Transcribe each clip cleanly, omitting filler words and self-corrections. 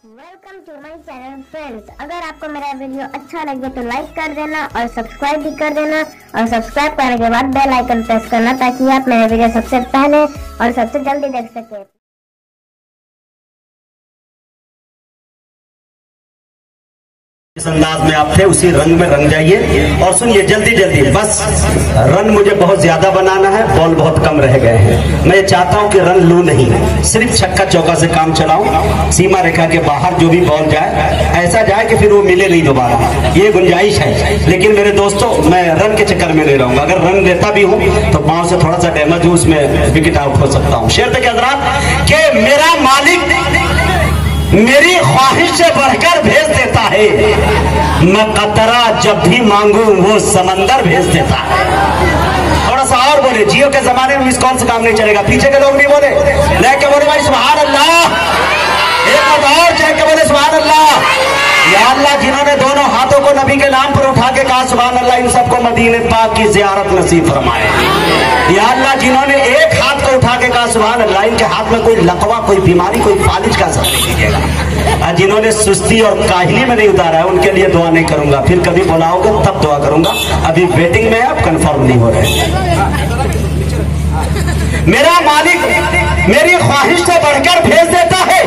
Welcome to my channel friends. अगर आपको मेरा वीडियो अच्छा लगे तो लाइक कर देना और सब्सक्राइब भी कर देना, और सब्सक्राइब करने के बाद बेल आइकन प्रेस करना ताकि आप मेरा वीडियो सबसे पहले और सबसे जल्दी देख सकें। इस अंदाज में आप थे उसी रंग में रंग जाइए और सुनिए जल्दी जल्दी। बस रन मुझे बहुत ज्यादा बनाना है, बॉल बहुत कम रह गए हैं। मैं चाहता हूं कि रन लूं नहीं, सिर्फ छक्का चौका से काम चलाऊं। सीमा रेखा के बाहर जो भी बॉल जाए ऐसा जाए कि फिर वो मिले नहीं दोबारा, ये गुंजाइश है। लेकिन मेरे दोस्तों, मैं रन के चक्कर में नहीं रहूंगा। अगर रन लेता भी हूं तो पांव से थोड़ा सा डैमेज हो, उसमें विकेट आउट हो सकता हूं। शेर देखिए हज़रात कि मेरा मालिक मेरी ख्वाहिश से बढ़कर भेज देता है, मैं कतरा जब भी मांगू वो समंदर भेज देता है। थोड़ा सा और बोले, जियो के जमाने में मिस कॉल से काम नहीं चलेगा, पीछे के लोग नहीं बोले, लेके बोले भाई सुभान अल्लाह, एक और जय के बोले सुभान अल्लाह। या अल्लाह, जिन्होंने दोनों हाथों को नबी के नाम पर उठा के कहा सुभान अल्लाह, इन सबको मदीने पाक की जियारत नसीब फरमाए। या अल्लाह, जिन्होंने एक हाथ को उठा के कहा सुभान अल्लाह, इनके हाथ में कोई लकवा, कोई बीमारी, कोई फालिज का असर नहीं कीजिएगा। जिन्होंने सुस्ती और काहिली में नहीं उतारा है उनके लिए दुआ नहीं करूंगा, फिर कभी बुलाओगे तब दुआ करूंगा। अभी वेटिंग में है, अब कंफर्म नहीं हो रहे। मेरा मालिक मेरी ख्वाहिश से बढ़कर भेज देता है,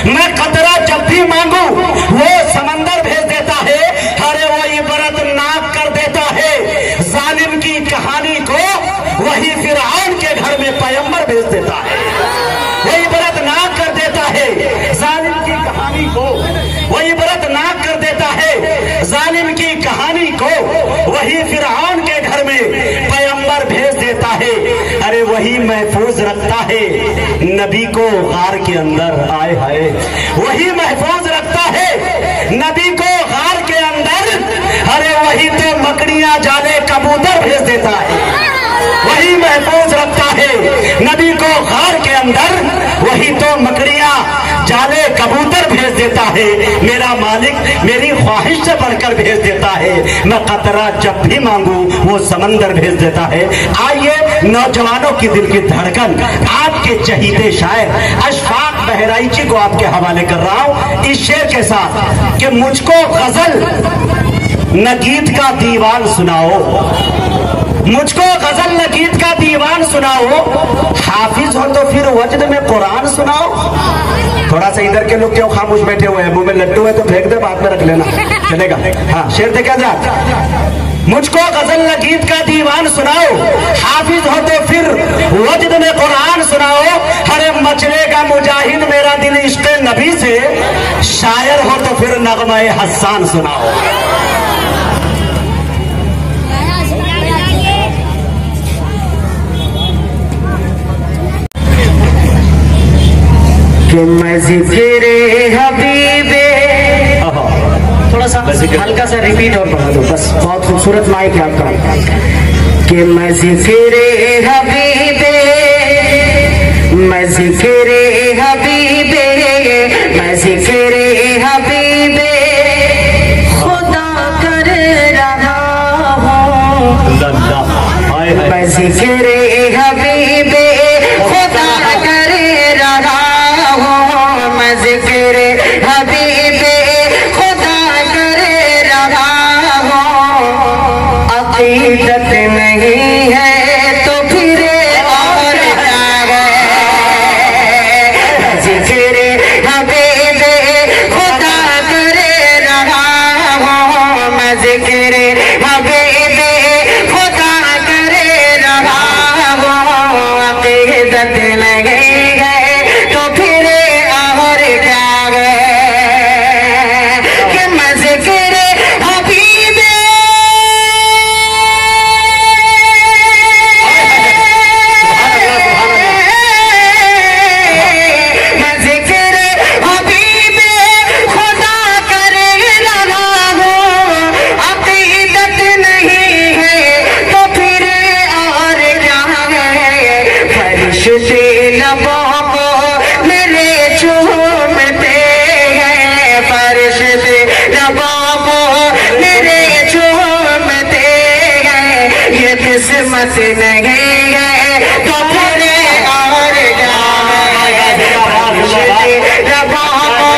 मैं कतरा जब भी मांगू वो समंदर भेज देता है। अरे वो इबरत नाक कर देता है जालिम की कहानी को, वही फिरऔन के घर में पैगंबर भेज देता है। वो इबरत नाक कर देता है जालिम की कहानी को, वो इबरत नाक कर देता है जालिम की कहानी को, वही फिरऔन के घर में पैगंबर भेज देता है। अरे वही महफूज रखता है नबी को गार के अंदर, आए हाय, वही महफूज रखता है नबी को गार के अंदर। अरे वही तो मकड़ियां जाले कबूतर भेज देता है, वही महफूज रखता है नबी को गार के अंदर, वही तो मकड़ियां जाले कबूतर भेज देता है। मेरा मालिक मेरी ख्वाहिश से बढ़कर भेज देता है, मैं कतरा जब भी मांगू वो समंदर भेज देता है। आइए नौजवानों की दिल की धड़कन, आपके चहीते शायर अशफाक बहराइची को आपके हवाले कर रहा हूं इस शेर के साथ कि मुझको गजल न गीत का दीवान सुनाओ, मुझको गजल न गीत का दीवान सुनाओ, हाफिज हो तो फिर वजद में कुरान सुनाओ। थोड़ा सा इधर के लोग क्यों खामोश बैठे हुए हैं, मुंह में लड्डू है तो फेंक दे, बाद में रख लेना, चलेगा। हाँ, शेर दे क्या जात, मुझको गजल न गीत का दीवान सुनाओ, हाफिज हो तो फिर वजद में कुरान सुनाओ। अरे मचलेगा मुजाहिद मेरा दिल इश्क़ नबी से, शायर हो तो फिर नगमा-ए हस्सान सुनाओ। कि मैं ज़िक्र हबीबे, थोड़ा सा हल्का सा रिपीट और बढ़ा दो बस, बहुत खूबसूरत माइक है आपका। कि मैं ज़िक्र हबीबे, मैं ज़िक्र हबीबे, मैं ज़िक्र हबीबे खुदा कर रहा हूँ, मैं ज़िक्र हबीबे खुदा कर रहा हूँ, मैं ज़िक्र हबीबे खुदा कर रहा हूँ। अक़ीदत नहीं है तो फिर और क्या है, ज़िक्र हबीबे खुदा कर रहा हूँ, मैं ज़िक्र हबीबे खुदा कर रहा हूँ। अक़ीदत नहीं है तो फिर और क्या है, कि मैं ज़िक्र हबीबे, मैं ज़िक्र हबीबे खुदा कर रहा हूँ। अक़ीदत नहीं है तो फिर और क्या है, फरिश्ते लबों को मेरे चूमते हैं, फरिश्ते लबों को मेरे चूमते हैं। ये किस्मत नहीं है तो फिर और क्या है, फरिश्ते लबों को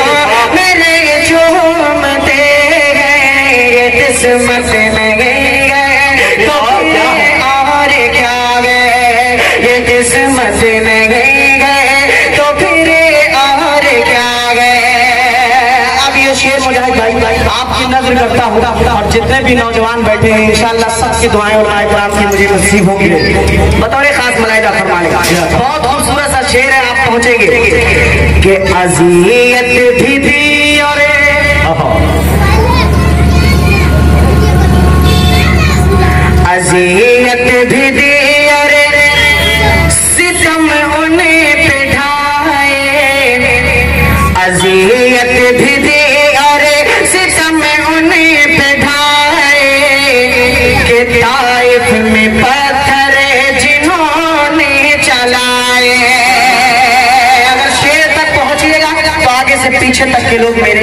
मुजाहिद भाई, आपकी नजर करता हूँ और जितने भी नौजवान बैठे हैं इंशाअल्लाह सबकी दुआएं और इकराम की मुझे नसीब होगी। बतौर खास मलाइका फरमाने का बहुत खूबसूरत सा शेर है, आप पहुंचेंगे कि अज़ियत भी दी और अज़ियत भी दी और सितम उन्हें पे ढाए, अज़ियत भी दी और सितम उन्हें पे ढाए, कि ताइफ में पत्थर जिन्होंने चलाए। अगर शेर तक पहुंचिएगा तो आगे से पीछे तक के लोग मेरे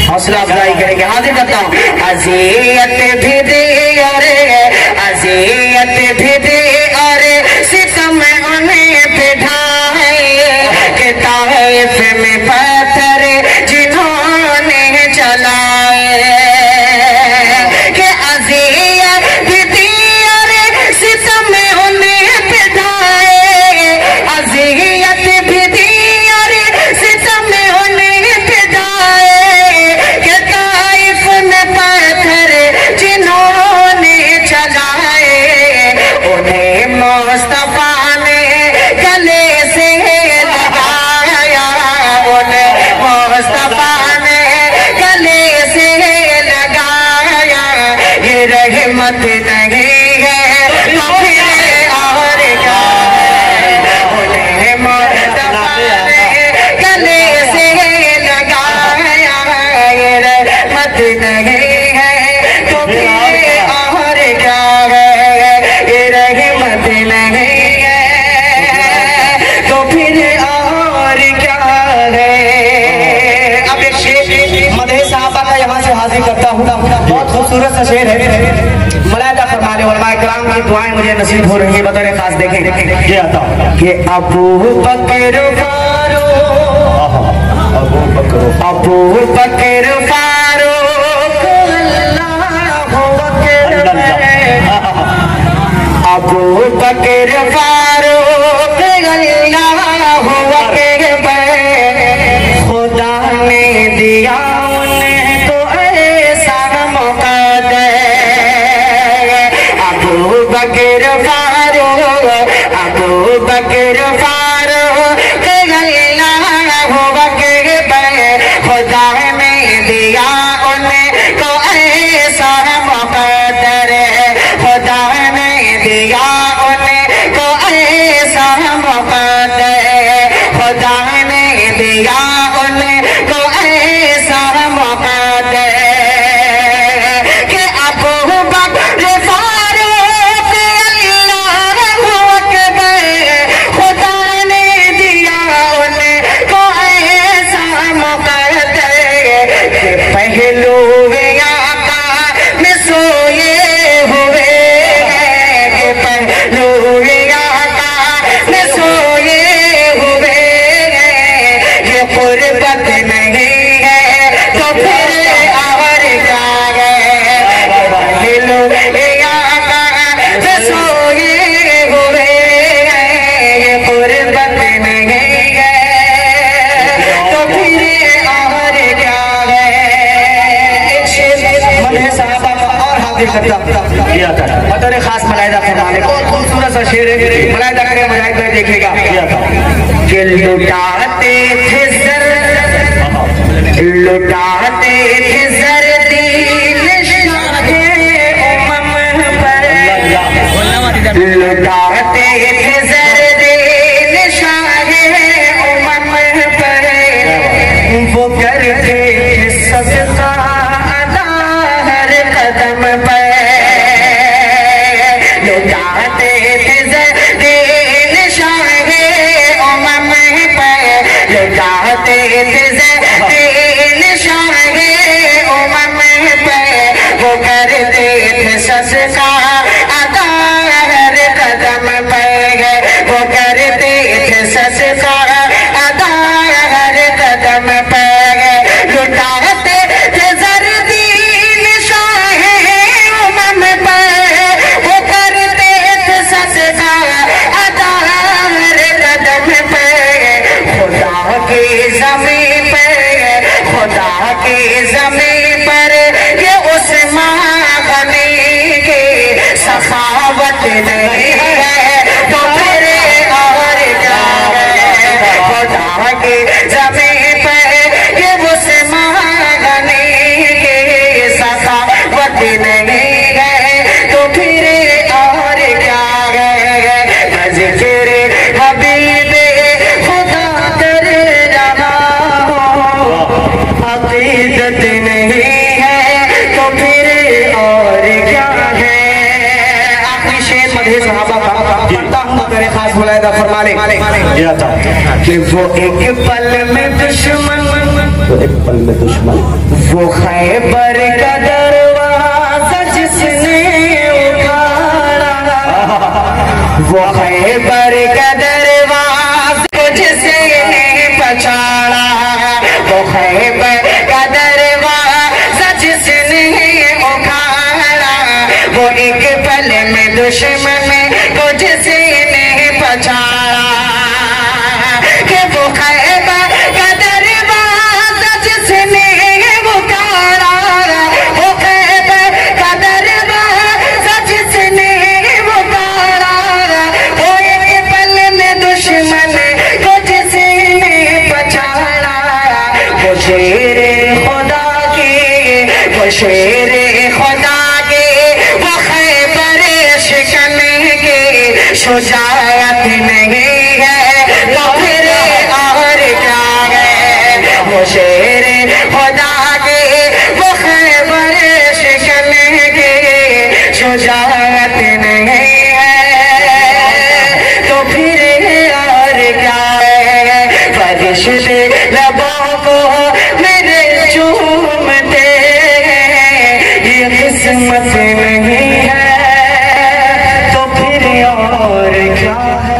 हौसला अफजाई करेंगे। हाजिर करता हूँ अज़ियत भी दी और अज़ियत भी दी और सितम उन्हें पे ढाए, कि ताइफ में पत्थर जिन्होंने चलाए, कि अज़ियत भी दी और सितम उन्हें पे ढाए, अज़ियत भी दी और सितम उन्हें पे ढाए, कि ताइफ में पत्थर जिन्होंने चलाए, उन्हें मुस्तफा ने गले से लगाया, उन्हें मुस्तफा ने गले से लगाया, ये रहमत नहीं है तो फिर और क्या है, उन्हें मुस्तफा ने गले से लगाया, ये रहमत नहीं है तो फिर और क्या है, ये रहमत नहीं है तो फिर और क्या है। अब एक शेर मदह साहबा का यहाँ से हाजिर करता हूँ, बहुत खूबसूरत सा शेर है, मलाइका फरमाने उलमा इकराम की दुआएं मुझे नसीब हो रही है। बतौर खास देखें ये आता हूँ कि अबू बकर फारूक, अबू बकर फारूक अल्लाहु अकबर, अबू बकर फारूक अल्लाहु अकबर, खुदा ने दिया उन्हें तो ऐसा मुक़द्दर, अबू बकर फारूक, अबू बकर फारूक अल्लाहु अकबर, खुदा ने दिया उन्हें तो ऐसा मुक़द्दर, खुदा ने दिया उन्हें तो ऐसा मुक़द्दर, खुदा ने दिया उन्हें तो ऐसा मुक़द्दर, कि अबू बकर फारूक अल्लाहु अकबर, खुदा ने दिया उन्हें तो ऐसा मुक़द्दर, कि पहलू आका में सोए हुए हैं, कि पहलू आका में सोए हुए हैं, ये कुर्बत नहीं है तो फिर और क्या है, पहलू आका में सोए हुए हैं, ये कुर्बत नहीं है तो फिर और क्या है। एक शेर मदह साहबा का और हाजिर करता किया था, बतौर खास मलाइका फरमाने बहुत खूबसूरत सा शेर है, मलाइका करे मुजाहिद भाई देखेगा कि लुटाते थे सर, लुटाते थे सर्दी निशाने उमम पर, लुटाते थे सर्दी निशाने उमम पर, वो करते थे सजदा अदा हर कदम पर, लुटाते थे सर्दी निशाने उमम पर, लुटाते थे सर्दी निशाने उमम पर, वो करते थे सजदा अदा हर कदम पर, वो करते थे सजदा अदा हर कदम पर, लुटाते थे सर्दी निशाने उमम पर, वो करते थे सजदा अदा हर कदम पर, खुदा की ज़मीन पे خدا کی زمین پر یہ عثمان غنی کی سخاوت نہیں ہے تو پھر اور کیا ہے خدا کی زمین پر یہ عثمان غنی کی سخاوت نہیں ہے تو پھر اور کیا ہے ذکر حبیب خدا کر رہا ہوں عقیدت نہیں ہے تو پھر اور کیا ہے آخری شعر مدح صحابہ کا پڑھتا ہوں میرے خاص ملائدہ فرما لیں کہ وہ ایک پل میں دشمن وہ خیبر کا دروازہ جس نے اٹھاڑا وہ خیبر کا دروازہ جس نے پچھاڑا وہ خیبر کا دروازہ جس نے اٹھاڑا وہ ایک پل میں دشمن کو جس نے پچھاڑا کہ وہ خیبر کا دروازہ جس نے اٹھاڑا وہ خیبر کا دروازہ جس نے اٹھاڑا وہ ایک پل میں دشمن کو جس نے پچھاڑا وہ شیر خدا کی وہ شیر خدا کی وہ خیبر شکن کی شجاعت نہیں ہے تو پھر اور کیا ہے وہ شیر خدا کی وہ خیبر شکن کی شجاعت نہیں ہے تو پھر اور کیا ہے فرشتے لبوں کو میرے چومتے یہ قسمت نہیں ہے تو پھر اور کیا ہے